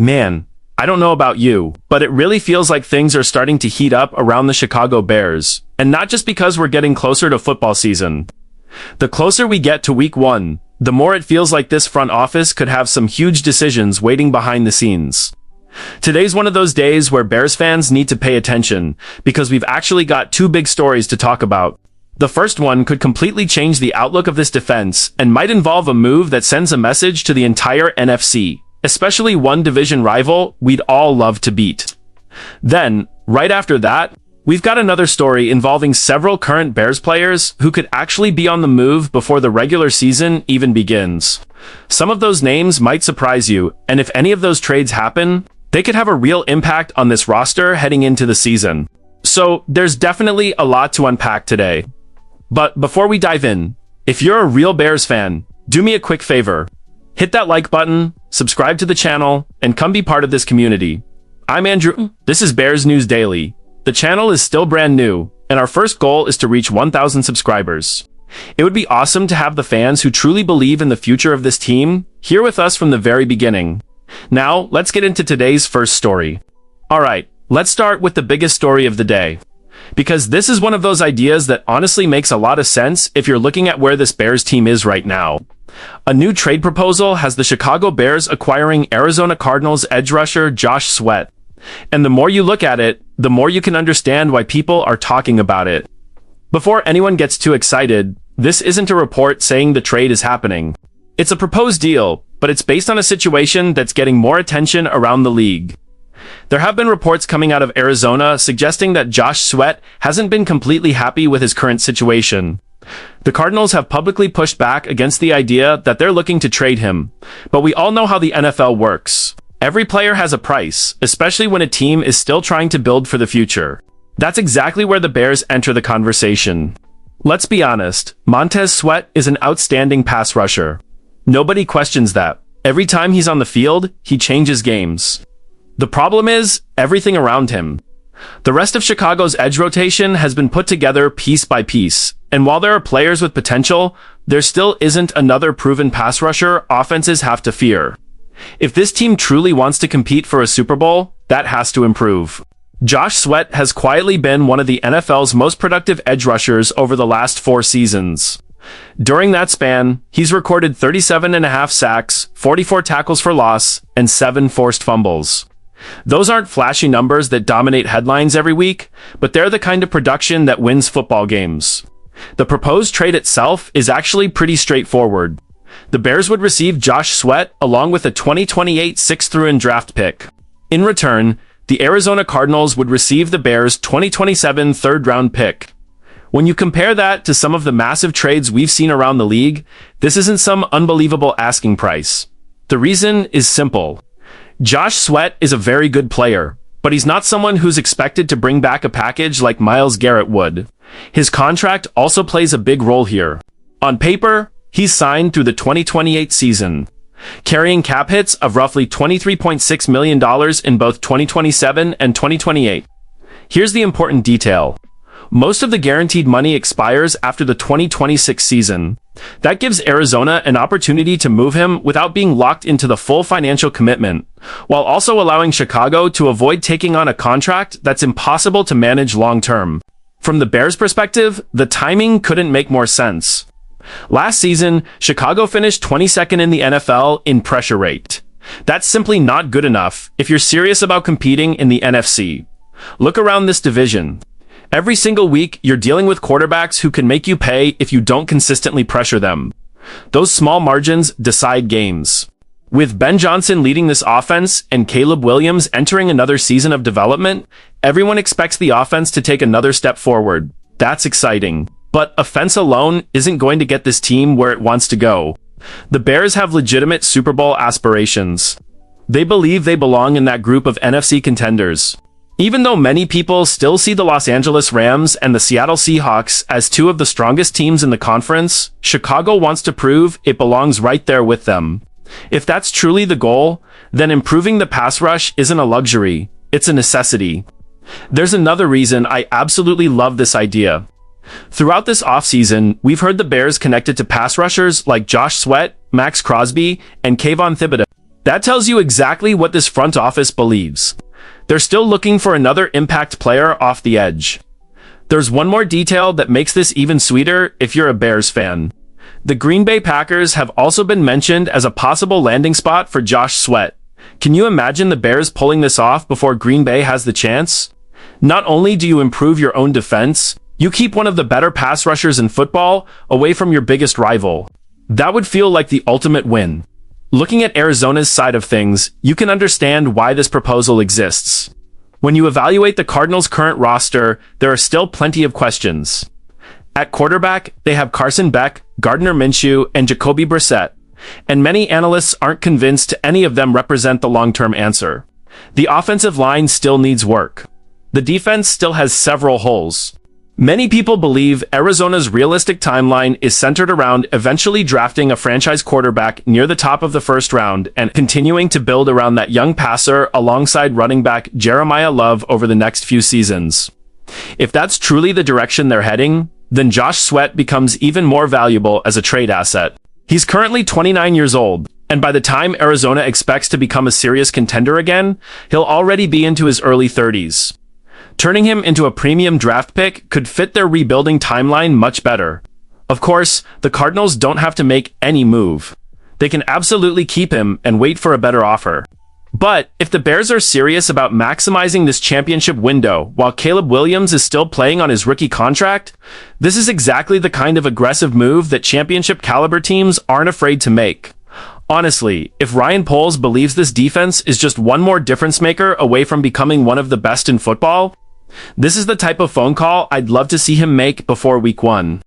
Man, I don't know about you, but it really feels like things are starting to heat up around the Chicago Bears, and not just because we're getting closer to football season. The closer we get to week 1, the more it feels like this front office could have some huge decisions waiting behind the scenes. Today's one of those days where Bears fans need to pay attention, because we've actually got 2 big stories to talk about. The first one could completely change the outlook of this defense and might involve a move that sends a message to the entire NFC, especially one division rival we'd all love to beat. Then, right after that, we've got another story involving several current Bears players who could actually be on the move before the regular season even begins. Some of those names might surprise you, and if any of those trades happen, they could have a real impact on this roster heading into the season. So, there's definitely a lot to unpack today. But before we dive in, if you're a real Bears fan, do me a quick favor. Hit that like button, subscribe to the channel, and come be part of this community. I'm Andrew. This is Bears News Daily. The channel is still brand new, and our first goal is to reach 1,000 subscribers. It would be awesome to have the fans who truly believe in the future of this team here with us from the very beginning. Now, let's get into today's first story. Alright, let's start with the biggest story of the day. Because this is one of those ideas that honestly makes a lot of sense if you're looking at where this Bears team is right now. A new trade proposal has the Chicago Bears acquiring Arizona Cardinals edge rusher Josh Sweat. And the more you look at it, the more you can understand why people are talking about it. Before anyone gets too excited, this isn't a report saying the trade is happening. It's a proposed deal, but it's based on a situation that's getting more attention around the league. There have been reports coming out of Arizona suggesting that Josh Sweat hasn't been completely happy with his current situation. The Cardinals have publicly pushed back against the idea that they're looking to trade him, but we all know how the NFL works. Every player has a price, especially when a team is still trying to build for the future. That's exactly where the Bears enter the conversation. Let's be honest, Montez Sweat is an outstanding pass rusher. Nobody questions that. Every time he's on the field, he changes games. The problem is everything around him. The rest of Chicago's edge rotation has been put together piece by piece, and while there are players with potential, there still isn't another proven pass rusher offenses have to fear. If this team truly wants to compete for a Super Bowl, that has to improve. Josh Sweat has quietly been one of the NFL's most productive edge rushers over the last 4 seasons. During that span, he's recorded 37.5 sacks, 44 tackles for loss, and 7 forced fumbles. Those aren't flashy numbers that dominate headlines every week, but they're the kind of production that wins football games. The proposed trade itself is actually pretty straightforward. The Bears would receive Josh Sweat along with a 2028 6th-round draft pick. In return, the Arizona Cardinals would receive the Bears' 2027 3rd-round pick. When you compare that to some of the massive trades we've seen around the league, this isn't some unbelievable asking price. The reason is simple. Josh Sweat is a very good player, but he's not someone who's expected to bring back a package like Myles Garrett would. His contract also plays a big role here. On paper, he's signed through the 2028 season, carrying cap hits of roughly $23.6 million in both 2027 and 2028. Here's the important detail. Most of the guaranteed money expires after the 2026 season. That gives Arizona an opportunity to move him without being locked into the full financial commitment, while also allowing Chicago to avoid taking on a contract that's impossible to manage long-term. From the Bears' perspective, the timing couldn't make more sense. Last season, Chicago finished 22nd in the NFL in pressure rate. That's simply not good enough if you're serious about competing in the NFC. Look around this division. Every single week, you're dealing with quarterbacks who can make you pay if you don't consistently pressure them. Those small margins decide games. With Ben Johnson leading this offense and Caleb Williams entering another season of development, everyone expects the offense to take another step forward. That's exciting. But offense alone isn't going to get this team where it wants to go. The Bears have legitimate Super Bowl aspirations. They believe they belong in that group of NFC contenders. Even though many people still see the Los Angeles Rams and the Seattle Seahawks as 2 of the strongest teams in the conference, Chicago wants to prove it belongs right there with them. If that's truly the goal, then improving the pass rush isn't a luxury, it's a necessity. There's another reason I absolutely love this idea. Throughout this offseason, we've heard the Bears connected to pass rushers like Josh Sweat, Max Crosby, and Kayvon Thibodeau. That tells you exactly what this front office believes. They're still looking for another impact player off the edge. There's one more detail that makes this even sweeter if you're a Bears fan. The Green Bay Packers have also been mentioned as a possible landing spot for Josh Sweat. Can you imagine the Bears pulling this off before Green Bay has the chance? Not only do you improve your own defense, you keep one of the better pass rushers in football away from your biggest rival. That would feel like the ultimate win. Looking at Arizona's side of things, you can understand why this proposal exists. When you evaluate the Cardinals' current roster, there are still plenty of questions. At quarterback, they have Carson Beck, Gardner Minshew, and Jacoby Brissett, and many analysts aren't convinced any of them represent the long-term answer. The offensive line still needs work. The defense still has several holes. Many people believe Arizona's realistic timeline is centered around eventually drafting a franchise quarterback near the top of the first round and continuing to build around that young passer alongside running back Jeremiah Love over the next few seasons. If that's truly the direction they're heading, then Josh Sweat becomes even more valuable as a trade asset. He's currently 29 years old, and by the time Arizona expects to become a serious contender again, he'll already be into his early 30s. Turning him into a premium draft pick could fit their rebuilding timeline much better. Of course, the Cardinals don't have to make any move. They can absolutely keep him and wait for a better offer. But if the Bears are serious about maximizing this championship window while Caleb Williams is still playing on his rookie contract, this is exactly the kind of aggressive move that championship caliber teams aren't afraid to make. Honestly, if Ryan Poles believes this defense is just one more difference maker away from becoming one of the best in football, this is the type of phone call I'd love to see him make before week 1.